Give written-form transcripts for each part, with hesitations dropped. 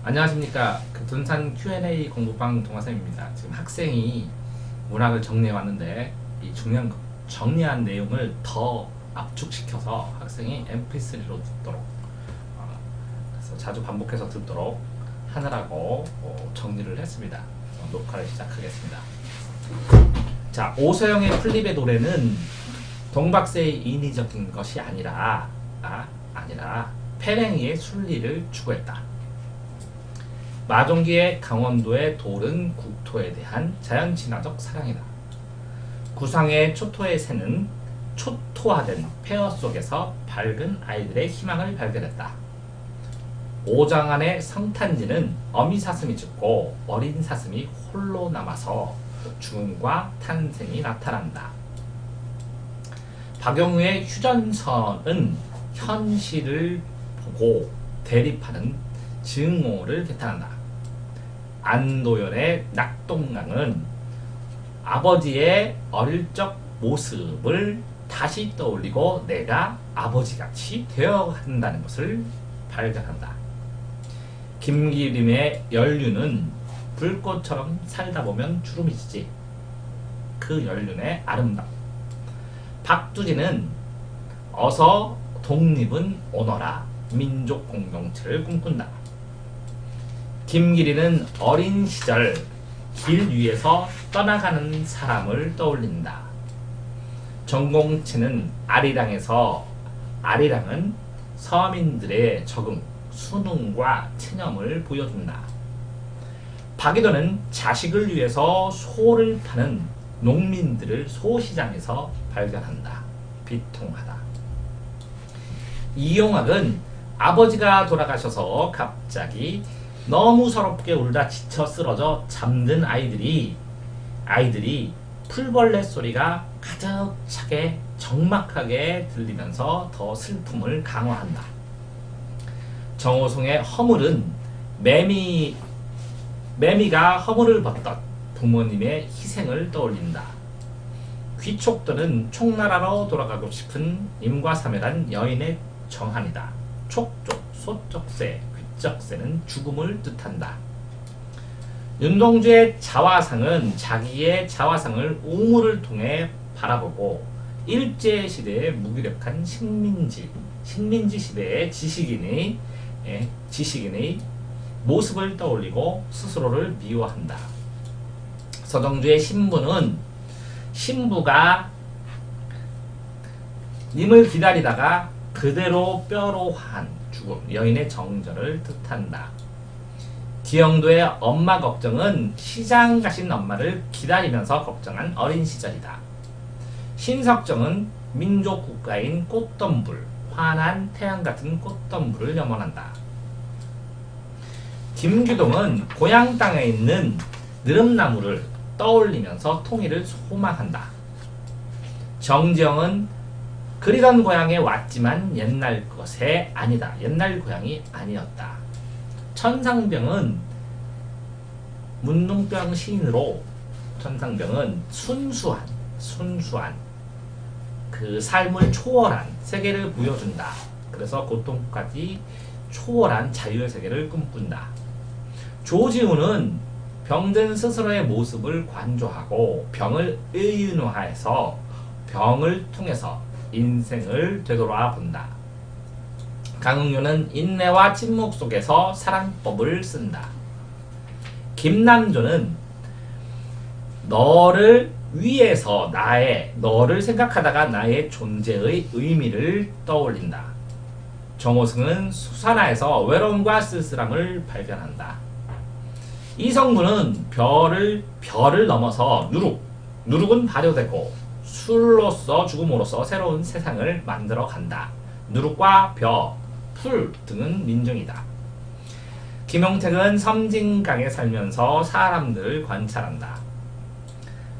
안녕하십니까. 그 둔산 Q&A 공부방 동화쌤입니다. 지금 학생이 문학을 정리해 왔는데 이 중요한 정리한 내용을 더 압축시켜서 학생이 MP3로 듣도록 그래서 자주 반복해서 듣도록 하느라고 정리를 했습니다. 녹화를 시작하겠습니다. 자, 오서영의 플립의 노래는 동박세의 인위적인 것이 아니라 페랭이의 순리를 추구했다. 마종기의 강원도의 돌은 국토에 대한 자연친화적 사랑이다. 구상의 초토의 새는 초토화된 폐허 속에서 밝은 아이들의 희망을 발견했다. 오장안의 성탄지는 어미 사슴이 죽고 어린 사슴이 홀로 남아서 죽음과 탄생이 나타난다. 박영우의 휴전선은 현실을 보고 대립하는 증오를 개탄한다. 안도연의 낙동강은 아버지의 어릴 적 모습을 다시 떠올리고 내가 아버지같이 되어 한다는 것을 발견한다. 김기림의 연륜은 불꽃처럼 살다 보면 주름이 지지. 그 연륜의 아름다움. 박두진은 어서 독립은 오너라 민족 공동체를 꿈꾼다. 김기리는 어린 시절 길 위에서 떠나가는 사람을 떠올린다. 전공치는 아리랑은 서민들의 적응, 순응과 체념을 보여준다. 박이도는 자식을 위해서 소를 파는 농민들을 소시장에서 발견한다. 비통하다. 이용학은 아버지가 돌아가셔서 갑자기 너무 서럽게 울다 지쳐 쓰러져 잠든 아이들이 풀벌레 소리가 가득 차게 적막하게 들리면서 더 슬픔을 강화한다. 정호송의 허물은 매미가 허물을 벗던 부모님의 희생을 떠올린다. 귀촉도는 총나라로 돌아가고 싶은 임과사멸한 여인의 정한이다. 촉족, 소적새, 귀적새는 죽음을 뜻한다. 윤동주의 자화상은 자기의 자화상을 우물을 통해 바라보고 일제시대의 무기력한 식민지 시대의 지식인의 모습을 떠올리고 스스로를 미워한다. 서정주의 신부는 신부가 님을 기다리다가 그대로 뼈로 한 죽음, 여인의 정절을 뜻한다. 기영도의 엄마 걱정은 시장 가신 엄마를 기다리면서 걱정한 어린 시절이다. 신석정은 민족 국가인 꽃덤불, 환한 태양 같은 꽃덤불을 염원한다. 김규동은 고향 땅에 있는 느릅나무를 떠올리면서 통일을 소망한다. 정지영은 그리던 고향에 왔지만 옛날 것에 아니다. 옛날 고향이 아니었다. 천상병은 문둥병 시인으로 천상병은 순수한 그 삶을 초월한 세계를 보여준다. 그래서 고통까지 초월한 자유의 세계를 꿈꾼다. 조지우는 병든 스스로의 모습을 관조하고 병을 의인화해서 병을 통해서 인생을 되돌아 본다. 강흥료는 인내와 침묵 속에서 사랑법을 쓴다. 김남조는 너를 위해서 너를 생각하다가 나의 존재의 의미를 떠올린다. 정호승은 수산화에서 외로움과 쓸쓸함을 발견한다. 이성구는 별을 넘어서 누룩은 발효되고 술로서 죽음으로써 새로운 세상을 만들어 간다. 누룩과 풀 등은 민중이다. 김용택은 섬진강에 살면서 사람들을 관찰한다.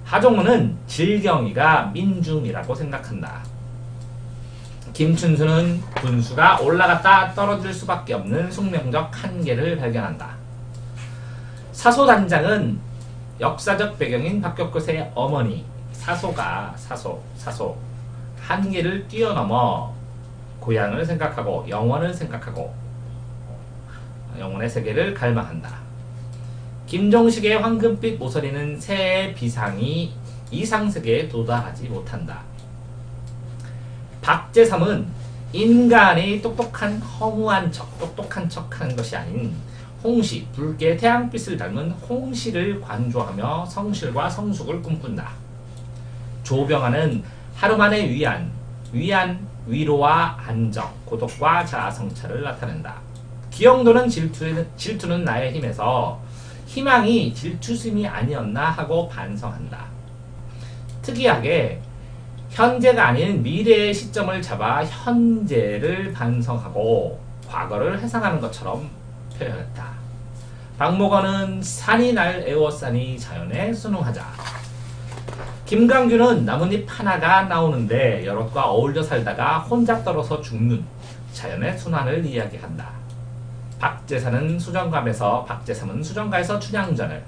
하종우는 질경이가 민중이라고 생각한다. 김춘수는 분수가 올라갔다 떨어질 수밖에 없는 숙명적 한계를 발견한다. 사소단장은 역사적 배경인 박격꽃의 어머니 사소가 한계를 뛰어넘어 고향을 생각하고 영원을 생각하고 영혼의 세계를 갈망한다. 김종식의 황금빛 모서리는 새의 비상이 이상세계에 도달하지 못한다. 박재삼은 인간이 똑똑한 허무한 척, 똑똑한 척하는 것이 아닌 홍시, 붉게 태양빛을 닮은 홍시를 관조하며 성실과 성숙을 꿈꾼다. 조병아는 하루만의 위로와 안정, 고독과 자아성찰을 나타낸다. 기영도는 질투는 나의 힘에서 희망이 질투심이 아니었나 하고 반성한다. 특이하게 현재가 아닌 미래의 시점을 잡아 현재를 반성하고 과거를 회상하는 것처럼 표현했다. 박목원은 산이 날 애워싸니 자연에 순응하자. 김강규는 나뭇잎 하나가 나오는데 여럿과 어울려 살다가 혼자 떨어져 죽는 자연의 순환을 이야기한다. 박재삼은 수정가에서 춘향전을,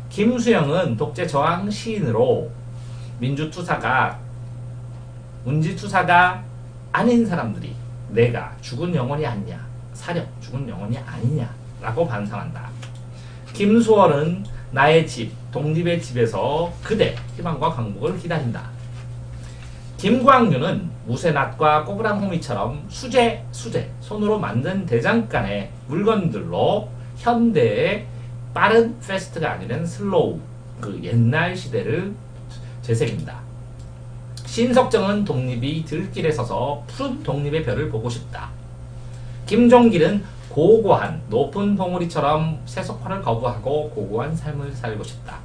김수영은 독재 저항 시인으로 문지투사가 아닌 사람들이 내가 죽은 영혼이 아니냐, 사력 죽은 영혼이 아니냐 라고 반성한다. 김수월은 나의 집, 독립의 집에서 그대 희망과 강복을 기다린다. 김광규는 무쇠낫과 꼬부랑 호미처럼 수제 손으로 만든 대장간의 물건들로 현대의 빠른 패스트가 아니는 슬로우, 그 옛날 시대를 되새긴다. 신석정은 독립이 들길에 서서 푸른 독립의 별을 보고 싶다. 김종길은 고고한 높은 봉우리처럼 세속화를 거부하고 고고한 삶을 살고 싶다.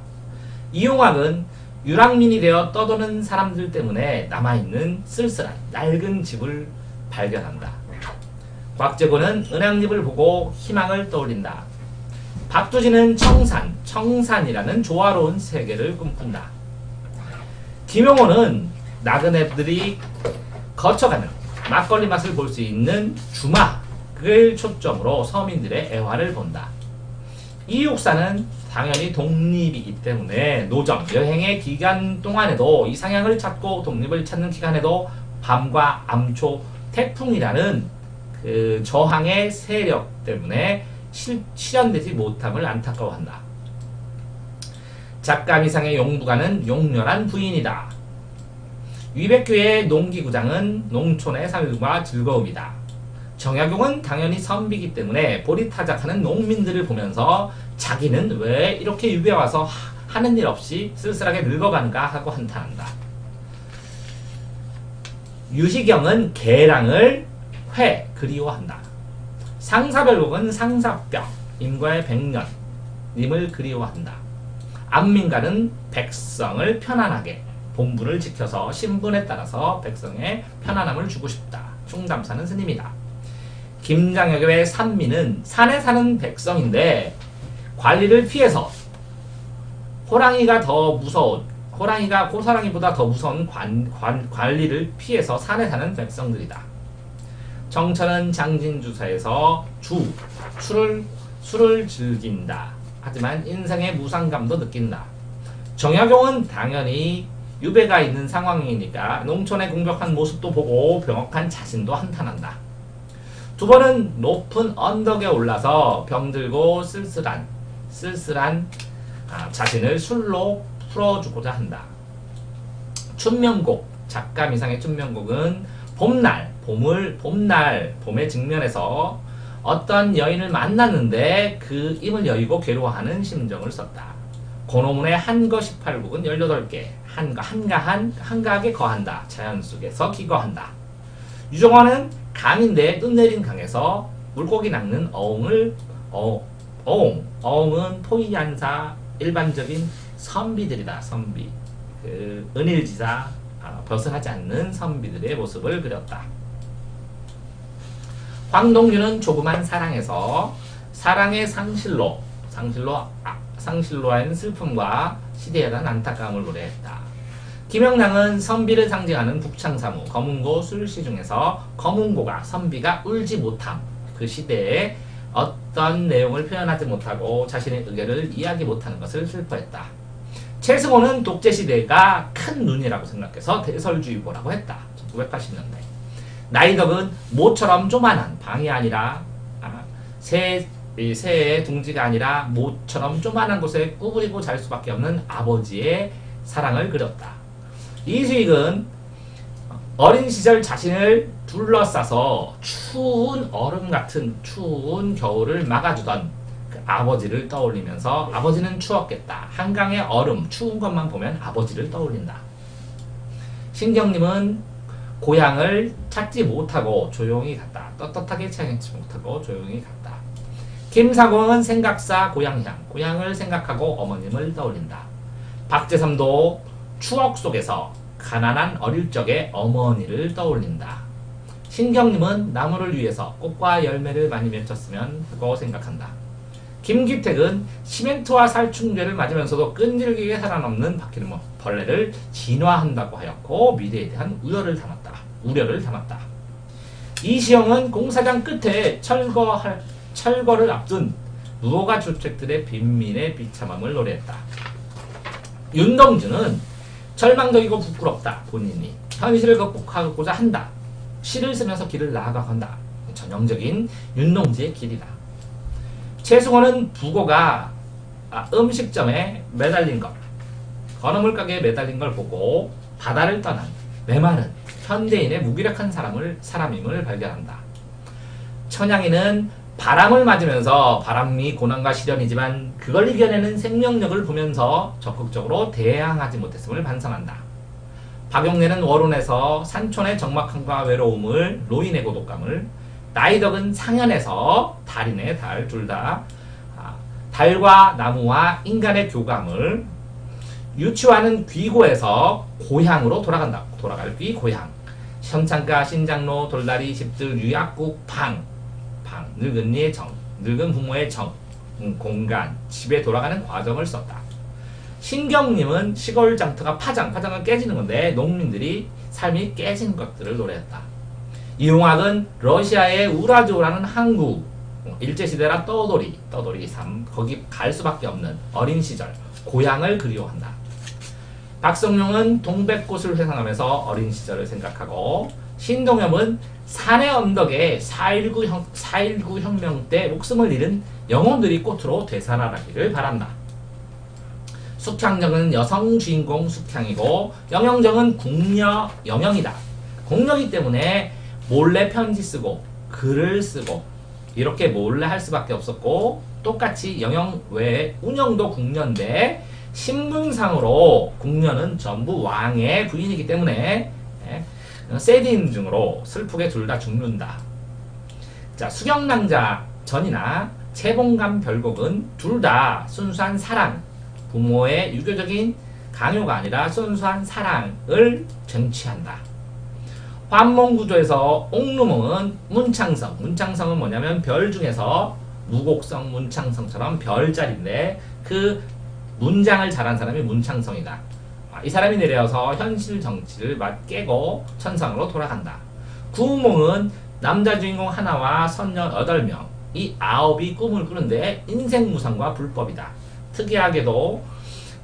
이용학은 유랑민이 되어 떠도는 사람들 때문에 남아있는 쓸쓸한 낡은 집을 발견한다. 곽재곤은 은행잎을 보고 희망을 떠올린다. 박두진은 청산이라는 조화로운 세계를 꿈꾼다. 김용호는 나그네들이 거쳐가는 막걸리 맛을 볼 수 있는 주막을 초점으로 서민들의 애화를 본다. 이육사는 당연히 독립이기 때문에 노정, 여행의 기간 동안에도 이상향을 찾고 독립을 찾는 기간에도 밤과 암초, 태풍이라는 그 저항의 세력 때문에 실현되지 못함을 안타까워한다. 작가미상의 용부가는 용렬한 부인이다. 위백교의 농기구장은 농촌의 삶과 즐거움이다. 정약용은 당연히 선비이기 때문에 보리타작하는 농민들을 보면서 자기는 왜 이렇게 유배 와서 하는 일 없이 쓸쓸하게 늙어가는가 하고 한탄한다. 유희경은 개랑을 그리워한다. 상사별곡은 상사병, 임과의 백년님을 그리워한다. 안민가는 백성을 편안하게 본분을 지켜서 신분에 따라서 백성의 편안함을 주고 싶다. 충담사는 스님이다. 김장혁의 산민은 산에 사는 백성인데 관리를 피해서 호랑이가 고사랑이보다 더 무서운 관리를 피해서 산에 사는 백성들이다. 정천은 장진주사에서 술을 즐긴다. 하지만 인생의 무상감도 느낀다. 정약용은 당연히 유배가 있는 상황이니까 농촌의 공격한 모습도 보고 병역한 자신도 한탄한다. 두 번은 높은 언덕에 올라서 병들고 쓸쓸한 자신을 술로 풀어주고자 한다. 춘명곡, 작가 미상의 춘명곡은 봄의 직면에서 어떤 여인을 만났는데 그 입을 여의고 괴로워하는 심정을 썼다. 고노문의 한거 18곡은 18개, 한가하게 거한다. 자연 속에서 기거한다. 유정화는 강인데 눈내린 강에서 물고기 낚는 어흥은 포이안사 일반적인 선비들이다. 선비. 은일지사, 벗어나지 않는 선비들의 모습을 그렸다. 황동규는 조그만 사랑에서 사랑의 상실로한 슬픔과 시대에 대한 안타까움을 노래했다. 김영랑은 선비를 상징하는 북창사무, 검은고 술시 중에서 검은고가 선비가 울지 못함, 그 시대에 어떤 내용을 표현하지 못하고 자신의 의견을 이야기 못하는 것을 슬퍼했다. 최승호는 독재시대가 큰 눈이라고 생각해서 대설주의보라고 했다. 1980년대. 나이덕은 모처럼 조만한 방이 아니라 이 새의 둥지가 아니라 모처럼 조만한 곳에 구부리고 잘 수밖에 없는 아버지의 사랑을 그렸다. 이수익은 어린 시절 자신을 둘러싸서 추운 얼음 같은 추운 겨울을 막아주던 그 아버지를 떠올리면서 아버지는 추웠겠다. 한강의 얼음, 추운 것만 보면 아버지를 떠올린다. 신경님은 고향을 찾지 못하고 조용히 갔다. 떳떳하게 찾지 못하고 조용히 갔다. 김사공은 생각사 고향향, 고향을 생각하고 어머님을 떠올린다. 박재삼도 추억 속에서 가난한 어릴 적의 어머니를 떠올린다. 신경님은 나무를 위해서 꽃과 열매를 많이 맺혔으면 하고 생각한다. 김기택은 시멘트와 살충제를 맞으면서도 끈질기게 살아남는 바퀴벌레를 진화한다고 하였고 미래에 대한 우려를 담았다. 이시영은 공사장 끝에 철거를 앞둔 무허가 주택들의 빈민의 비참함을 노래했다. 윤동주는 절망적이고 부끄럽다. 본인이 현실을 극복하고자 한다. 시를 쓰면서 길을 나아가간다. 전형적인 윤동주의 길이다. 최승호는 부고가 음식점에 매달린 것, 건어물 가게에 매달린 걸 보고 바다를 떠난 메마른 현대인의 무기력한 사람임을 발견한다. 천양이는 바람을 맞으면서 바람이 고난과 시련이지만 그걸 이겨내는 생명력을 보면서 적극적으로 대항하지 못했음을 반성한다. 박용래는 월운에서 산촌의 적막함과 외로움을, 노인의 고독감을, 나이덕은 상현에서 달인의 달, 둘 다 달과 나무와 인간의 교감을, 유치와는 귀고에서 고향으로 돌아갈 귀 고향, 현창가, 신장로, 돌다리, 집들, 유약국, 방, 늙은 이의 정, 늙은 부모의 정, 공간, 집에 돌아가는 과정을 썼다. 신경님은 시골 장터가 파장은 깨지는 건데 농민들이 삶이 깨진 것들을 노래했다. 이용학은 러시아의 우라조라는 항구, 일제시대라 떠돌이 삶, 거기 갈 수밖에 없는 어린 시절, 고향을 그리워한다. 박성룡은 동백꽃을 회상하면서 어린 시절을 생각하고, 신동엽은 산의 언덕에 4.19 혁명 때 목숨을 잃은 영혼들이 꽃으로 되살아나기를 바란다. 숙향정은 여성 주인공 숙향이고 영영정은 궁녀 영영이다. 공녀이기 때문에 몰래 편지 쓰고 글을 쓰고 이렇게 몰래 할 수밖에 없었고, 똑같이 영영 외에 운영도 궁녀인데 신분상으로 궁녀는 전부 왕의 부인이기 때문에 세디인 중으로 슬프게 둘 다 죽는다. 자, 수경낭자 전이나 채봉감 별곡은 둘 다 순수한 사랑, 부모의 유교적인 강요가 아니라 순수한 사랑을 쟁취한다. 환몽구조에서 옥루몽은 문창성은 뭐냐면 별 중에서 무곡성 문창성처럼 별자리인데 그 문장을 잘한 사람이 문창성이다. 이 사람이 내려서 현실 정치를 깨고 천상으로 돌아간다. 구몽은 남자 주인공 하나와 선녀 8명, 이 9이 꿈을 꾸는데 인생무상과 불법이다. 특이하게도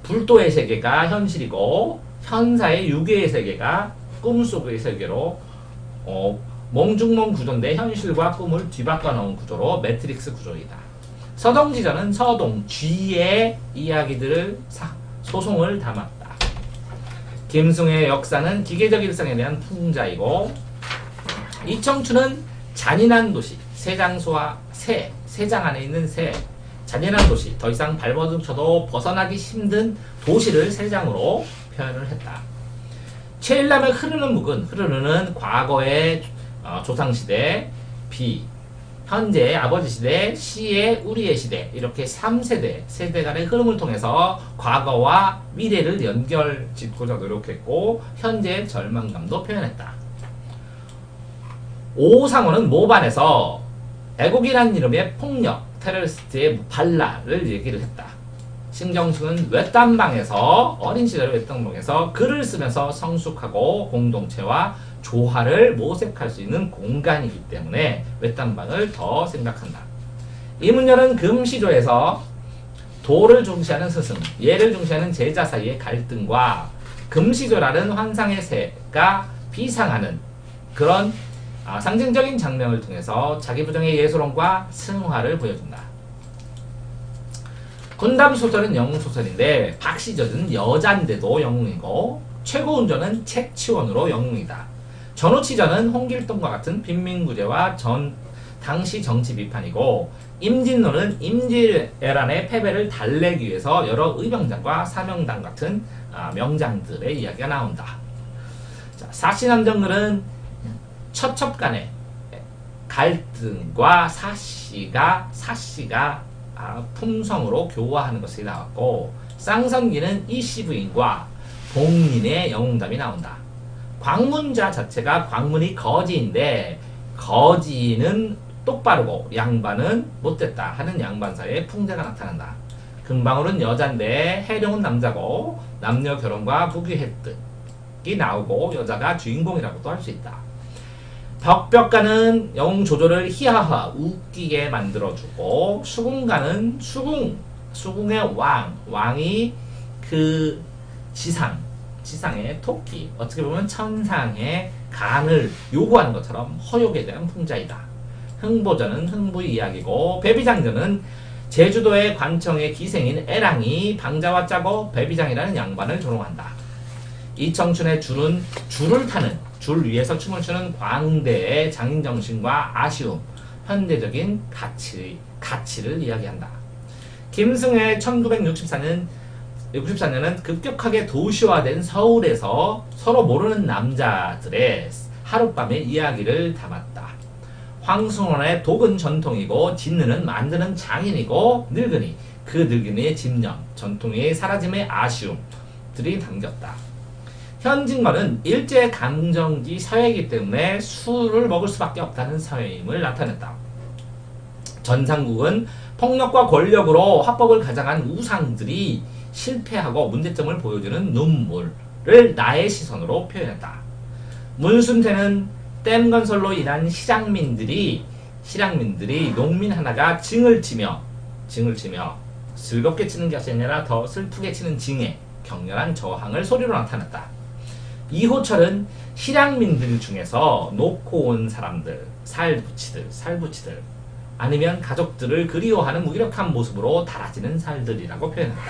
불도의 세계가 현실이고 현사의 유괴의 세계가 꿈속의 세계로 몽중몽 구조인데 현실과 꿈을 뒤바꿔 놓은 구조로 매트릭스 구조이다. 서동지전은 서동, 쥐의 이야기들을 소송을 담았다. 김숭의 역사는 기계적 일상에 대한 풍자이고, 이청춘은 잔인한 도시, 세장소와 세장 안에 있는 잔인한 도시, 더 이상 발버둥 쳐도 벗어나기 힘든 도시를 세장으로 표현을 했다. 최일남의 흐르는 묵은, 흐르는 과거의 조상시대, 현재의 아버지 시대, 시의 우리의 시대, 이렇게 3세대, 세대 간의 흐름을 통해서 과거와 미래를 연결 짓고자 노력했고 현재의 절망감도 표현했다. 오상호는 모반에서 애국이라는 이름의 폭력, 테러리스트의 반란을 얘기를 했다. 신경숙은 외딴방에서 어린 시절 외딴방에서 글을 쓰면서 성숙하고 공동체와 조화를 모색할 수 있는 공간이기 때문에 외딴방을 더 생각한다. 이문열은 금시조에서 도를 중시하는 스승, 예를 중시하는 제자 사이의 갈등과 금시조라는 환상의 새가 비상하는 그런 상징적인 장면을 통해서 자기 부정의 예술론과 승화를 보여준다. 군담 소설은 영웅 소설인데 박시전은 여잔데도 영웅이고 최고운전은 책치원으로 영웅이다. 전우치전은 홍길동과 같은 빈민구제와 당시 정치 비판이고 임진로는 임진왜란의 패배를 달래기 위해서 여러 의병장과 사명당 같은 명장들의 이야기가 나온다. 자, 사시남정글은 처첩 간의 갈등과 사씨가 품성으로 교화하는 것이 나왔고 쌍선기는 이씨 부인과 봉인의 영웅담이 나온다. 광문자 자체가 광문이 거지인데 거지는 똑바르고 양반은 못됐다 하는 양반사의 풍자가 나타난다. 금방울은 여잔데 해룡은 남자고 남녀 결혼과 부귀 획득이 나오고 여자가 주인공이라고도 할 수 있다. 벽벽가는 영웅 조조를 히하하 웃기게 만들어주고 수궁가는 수궁의 왕이 그 지상의 토끼, 어떻게 보면 천상의 간을 요구하는 것처럼 허욕에 대한 풍자이다. 흥보전은 흥부의 이야기고 배비장전은 제주도의 관청의 기생인 애랑이 방자와 짜고 배비장이라는 양반을 조롱한다. 이청춘의 줄을 타는 줄 위에서 춤을 추는 광대의 장인정신과 아쉬움, 현대적인 가치를 이야기한다. 김승의 1964년은 급격하게 도시화된 서울에서 서로 모르는 남자들의 하룻밤의 이야기를 담았다. 황승원의 독은 전통이고 진느는 만드는 장인이고 늙은이, 그 늙은이의 집념, 전통의 사라짐의 아쉬움들이 담겼다. 현진건은 일제 강점기 사회이기 때문에 술을 먹을 수밖에 없다는 사회임을 나타냈다. 전상국은 폭력과 권력으로 화법을 가장한 우상들이 실패하고 문제점을 보여주는 눈물을 나의 시선으로 표현했다. 문순태는 댐 건설로 인한 실향민들이 농민 하나가 징을 치며 즐겁게 치는 것이 아니라 더 슬프게 치는 징에 격렬한 저항을 소리로 나타냈다. 이호철은 실향민들 중에서 놓고 온 사람들, 살부치들 아니면 가족들을 그리워하는 무기력한 모습으로 달아지는 살들이라고 표현했다.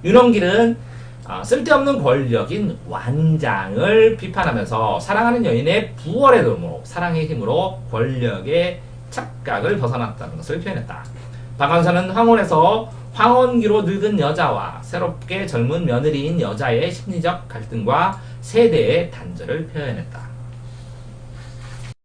윤원길은 쓸데없는 권력인 완장을 비판하면서 사랑하는 여인의 부월의 도움으로 사랑의 힘으로 권력의 착각을 벗어났다는 것을 표현했다. 박완서는 황혼에서 황혼기로 늙은 여자와 새롭게 젊은 며느리인 여자의 심리적 갈등과 세대의 단절을 표현했다.